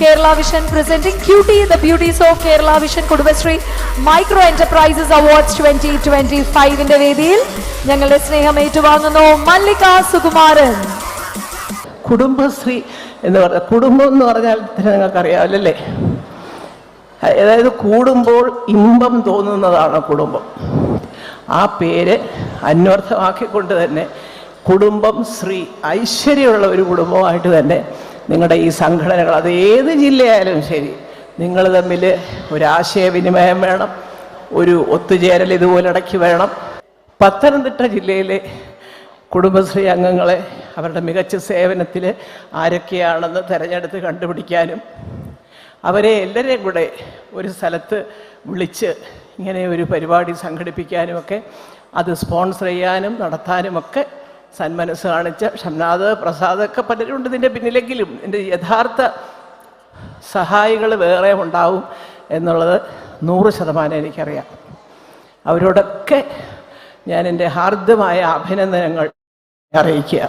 Kerala Vision presenting Cutie, the Beauties of Kerala Vision Kudubasri Micro Enterprises Awards 2025 ന്റെ വേദിയിൽ ഞങ്ങളുടെ സ്നേഹം ഏറ്റുവാങ്ങുന്നു മല്ലിക സുകുമാരൻ. കുടുംബശ്രീ എന്ന് പറഞ്ഞാൽ കുടുംബം എന്ന് പറഞ്ഞാൽ നിങ്ങൾക്കറിയാമല്ലേ, അതായത് കൂടുമ്പോൾ ഇമ്പം തോന്നുന്നതാണ് കുടുംബം. ആ പേര് അന്വർത്ഥമാക്കിക്കൊണ്ട് തന്നെ കുടുംബം ശ്രീ ഐശ്വര്യമുള്ള ഒരു കുടുംബമായിട്ട് തന്നെ നിങ്ങളുടെ ഈ സംഘടനകൾ, അത് ഏത് ജില്ലയായാലും ശരി, നിങ്ങൾ തമ്മിൽ ഒരു ആശയവിനിമയം വേണം, ഒരു ഒത്തുചേരൽ ഇതുപോലെ ഇടയ്ക്ക് വേണം. പത്തനംതിട്ട ജില്ലയിലെ കുടുംബശ്രീ അംഗങ്ങളെ അവരുടെ മികച്ച സേവനത്തിൽ ആരൊക്കെയാണെന്ന് തിരഞ്ഞെടുത്ത് കണ്ടുപിടിക്കാനും അവരെ എല്ലാവരെയും കൂടെ ഒരു സ്ഥലത്ത് വിളിച്ച് ഇങ്ങനെ ഒരു പരിപാടി സംഘടിപ്പിക്കാനുമൊക്കെ അത് സ്പോൺസർ ചെയ്യാനും നടത്താനുമൊക്കെ സന്മനസ് കാണിച്ച ഷംനാദ്, പ്രസാദൊക്കെ പലരുണ്ട് ഇതിൻ്റെ പിന്നിലെങ്കിലും എൻ്റെ യഥാർത്ഥ സഹായികൾ വേറെ ഉണ്ടാവും എന്നുള്ളത് 100% എനിക്കറിയാം. അവരോടൊക്കെ ഞാൻ എൻ്റെ ഹാർദ്യമായ അഭിനന്ദനങ്ങൾ അറിയിക്കുക.